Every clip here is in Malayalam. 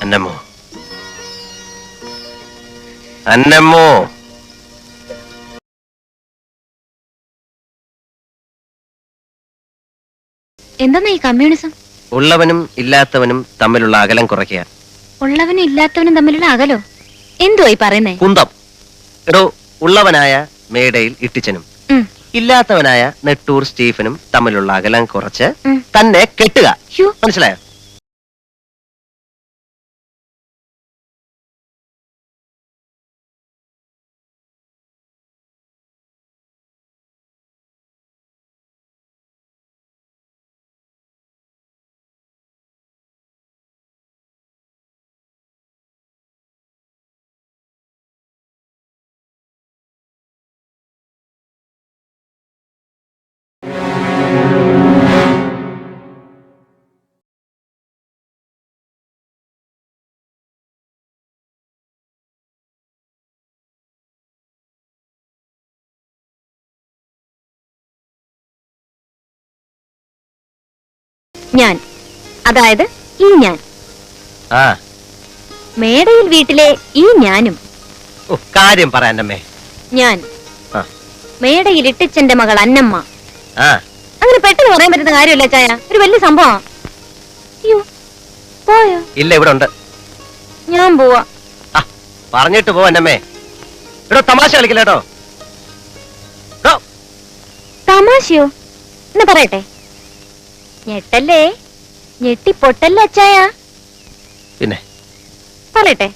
അന്നമ്മോ, അന്നമ്മോ. എന്താ ഈ കമ്മ്യൂണിസം? ഉള്ളവനും ഇല്ലാത്തവനും തമ്മിലുള്ള അകലം കുറയ്ക്കുക. ഉള്ളവനും ഇല്ലാത്തവനും തമ്മിലുള്ള അകലോ? എന്തുവാ ഈ പറയുന്നേ? കുന്തം. എടോ, ഉള്ളവനായ മേടയിൽ ഇട്ടിച്ചനും ഇല്ലാത്തവനായ നെട്ടൂർ സ്റ്റീഫനും തമ്മിലുള്ള അകലം കുറച്ച് തന്നെ കെട്ടുക. മനസ്സിലായോ? ഞാൻ, അതായത് ഈ ഞാൻ, ആ മേടയിൽ വീട്ടിലെ ഈ ഞാനും. കാര്യം പറയാനമ്മേ. ഞാൻ മേടയിൽ ഇട്ടിച്ചന്റെ മകൾ അന്നമ്മ. അങ്ങനെ പെട്ടെന്ന് പറയാൻ പറ്റുന്ന കാര്യമല്ല ചായ, ഒരു വലിയ സംഭവം. അയ്യോ, പോയോ? ഇല്ല, ഇവിടെ ഉണ്ട്. ഞാൻ പോവാ. പറഞ്ഞിട്ട് പോ അന്നമ്മേ. ഇവിടെ തമാശ കളിക്കില്ലേട്ടോ. തമാശയോ? എന്ന് പറയട്ടെ. ഞെട്ടല്ലേ, ഞെട്ടി പൊട്ടല്ലേ അച്ചായ? പിന്നെ പറയട്ടെ.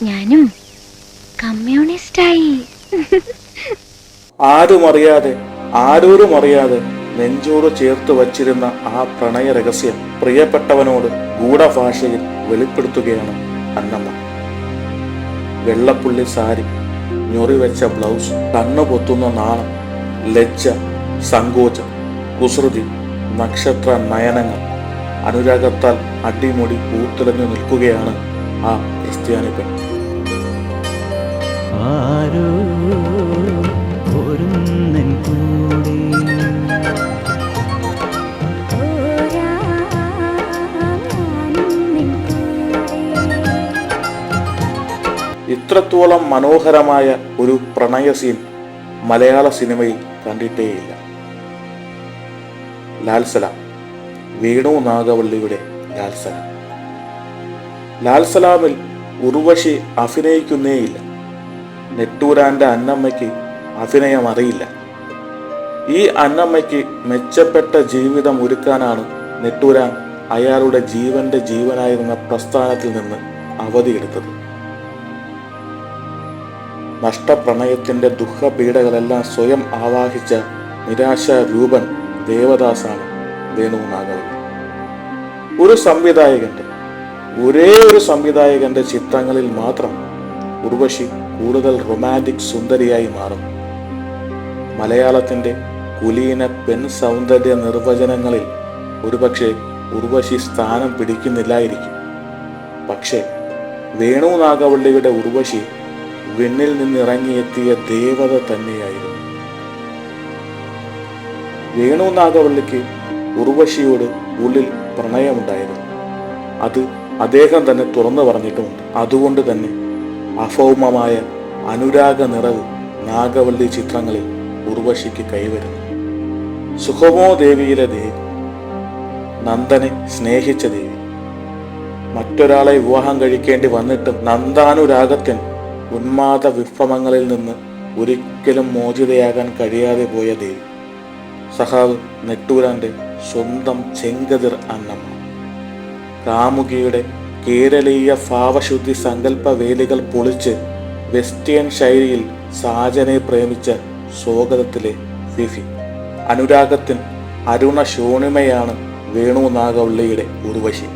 ഞാനും കമ്മ്യൂണിസ്റ്റായി. ആരുമറിയാതെ ആരോരും അറിയാതെ നെഞ്ചോട് ചേർത്ത് വച്ചിരുന്ന ആ പ്രണയ രഹസ്യം പ്രിയപ്പെട്ടവനോട് ഗൂഢഭാഷയിൽ വെളിപ്പെടുത്തുകയാണ് അന്നമ്മ. വെള്ളപ്പുള്ളി സാരി, ഞൊറിവെച്ച ബ്ലൗസ്, കണ്ണുപൊത്തുന്ന നാണം, ലജ്ജ, സങ്കോചം, കുസൃതി, നക്ഷത്ര നയനങ്ങൾ, അനുരാഗത്താൽ അടിമുടി പൂത്തുലഞ്ഞു നിൽക്കുകയാണ് ആ ക്രിസ്ത്യാനി പെൺ. ഇത്രത്തോളം മനോഹരമായ ഒരു പ്രണയ സീൻ മലയാള സിനിമയിൽ കണ്ടിട്ടേയില്ല. ലാൽസലാം, വേണു നാഗവള്ളിയുടെ ലാൽസലാം. ലാൽസലാമിൽ ഉർവശി അഭിനയിക്കുന്നേയില്ല. നെട്ടൂരാന്റെ അന്നമ്മയ്ക്ക് അഭിനയം അറിയില്ല. ഈ അന്നമ്മയ്ക്ക് മെച്ചപ്പെട്ട ജീവിതം ഒരുക്കാനാണ് നെട്ടൂരാൻ അയാളുടെ ജീവന്റെ ജീവനായിരുന്ന പ്രസ്ഥാനത്തിൽ നിന്ന് അവധിയെടുത്തത്. നഷ്ടപ്രണയത്തിന്റെ ദുഃഖപീഡകളെല്ലാം സ്വയം ആവാഹിച്ച നിരാശാ രൂപൻ ദേവദാസാണ് വേണു നാഗവള്ളി. ഒരേ ഒരു സംവിധായകന്റെ ചിത്രങ്ങളിൽ മാത്രം ഉർവശി കൂടുതൽ റൊമാൻറ്റിക് സുന്ദരിയായി മാറുന്നു. മലയാളത്തിന്റെ കുലീന പെൺ സൗന്ദര്യ നിർവചനങ്ങളിൽ ഒരുപക്ഷെ ഉർവശി സ്ഥാനം പിടിക്കുന്നില്ലായിരിക്കും. പക്ഷേ വേണു നാഗവള്ളിയുടെ ഉർവശി വിണ്ണിൽ നിന്നിറങ്ങിയെത്തിയ ദേവത തന്നെയായിരുന്നു. വേണു നാഗവള്ളിക്ക് ഉർവശിയോട് ഉള്ളിൽ പ്രണയമുണ്ടായിരുന്നു. അത് അദ്ദേഹം തന്നെ തുറന്നു പറഞ്ഞിട്ടുമുണ്ട്. അതുകൊണ്ട് തന്നെ അഭൗമമായ അനുരാഗ നിറവ് നാഗവള്ളി ചിത്രങ്ങളിൽ ഉർവശിക്ക് കൈവരുന്നു. സുഖമോ ദേവിയിലെ ദേവി, നന്ദനെ സ്നേഹിച്ച ദേവി, മറ്റൊരാളെ വിവാഹം കഴിക്കേണ്ടി വന്നിട്ടും നന്ദാനുരാഗത്തിൻ ഉന്മാദ വിഭ്രമങ്ങളിൽ നിന്ന് ഒരിക്കലും മോചിതയാകാൻ കഴിയാതെ പോയ ദേവി, സഖാവ് നെട്ടൂരാന്റെ സ്വന്തം ചെങ്കതിർ അന്നമ്മ. കാമുകിയുടെ കേരളീയ ഭാവശുദ്ധി സങ്കല്പ വേലികൾ പൊളിച്ച് വെസ്റ്റേൺ ശൈലിയിൽ സാജനെ പ്രേമിച്ച സ്വാഗതത്തിലെ ഫിഫി. അനുരാഗത്തിൻ അരുണ ശോണിമയാണ് വേണു നാഗവള്ളിയുടെ ഉർവശി.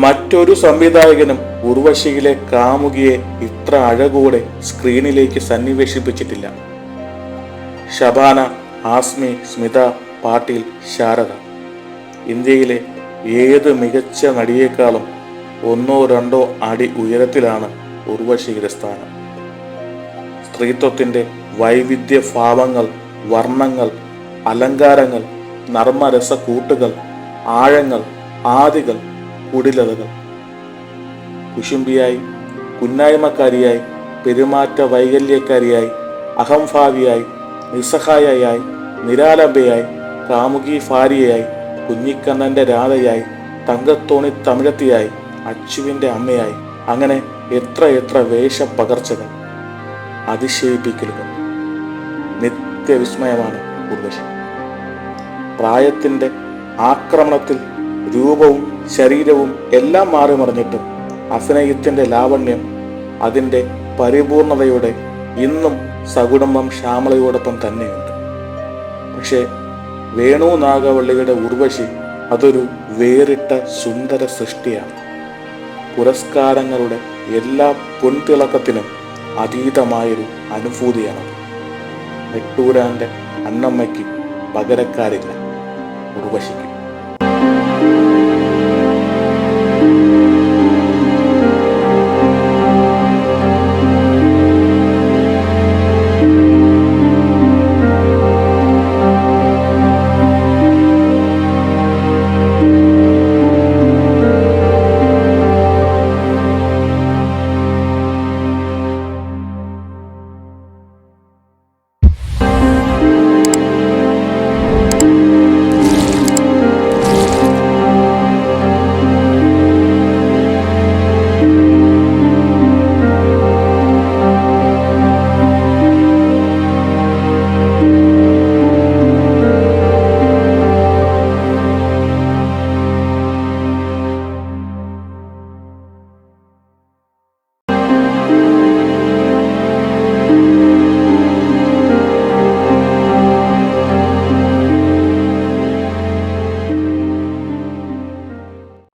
മറ്റൊരു സംവിധായകനും ഉർവശിയിലെ കാമുകിയെ ഇത്ര അഴകോടെ സ്ക്രീനിലേക്ക് സന്നിവേശിപ്പിച്ചിട്ടില്ല. ശബാന, ആസ്മി, സ്മിത, പാട്ടീൽ, ശാരദ. ഇന്ത്യയിലെ ഏത് മികച്ച നടിയേക്കാളും 1-2 അടി ഉയരത്തിലാണ് ഉർവശിയുടെ സ്ഥാനം. സ്ത്രീത്വത്തിന്റെ വൈവിധ്യ ഭാവങ്ങൾ, വർണ്ണങ്ങൾ, അലങ്കാരങ്ങൾ നർമ്മരസ കൂട്ടുകൾ, ആഴങ്ങൾ, ആദികൾ, കുടിലതകൾ. കുശുംബിയായി, കുന്നായ്മക്കാരിയായി, പെരുമാറ്റ വൈകല്യക്കാരിയായി, അഹംഭാവിയായി, നിസ്സഹായയായി, നിരാലംബയായി, കാമുകി ഭാര്യയായി, കുഞ്ഞിക്കണ്ണന്റെ രാധയായി, തങ്കത്തോണി തമിഴത്തിയായി, അച്ചുവിന്റെ അമ്മയായി, അങ്ങനെ എത്ര എത്ര വേഷപ്പകർച്ചകൾ, അതിശയിപ്പിക്കലുകൾ. നിത്യവിസ്മയമാണ് ഉർവശി. പ്രായത്തിന്റെ ആക്രമണത്തിൽ രൂപവും ശരീരവും എല്ലാം മാറി മറിഞ്ഞിട്ടും അഭിനയത്തിന്റെ ലാവണ്യം അതിൻ്റെ പരിപൂർണതയോടെ ഇന്നും സകുടുംബം ശ്യാമളയോടൊപ്പം തന്നെയുണ്ട്. പക്ഷേ വേണു നാഗവള്ളിയുടെ ഉർവശി അതൊരു വേറിട്ട സുന്ദര സൃഷ്ടിയാണ്. പുരസ്കാരങ്ങളുടെ എല്ലാ പൊൻതിളക്കത്തിനും അതീതമായൊരു അനുഭൂതിയാണത്. നെട്ടൂരാന്റെ അന്നമ്മയ്ക്ക് പകരക്കാരില്ല ഉർവശിക്ക്.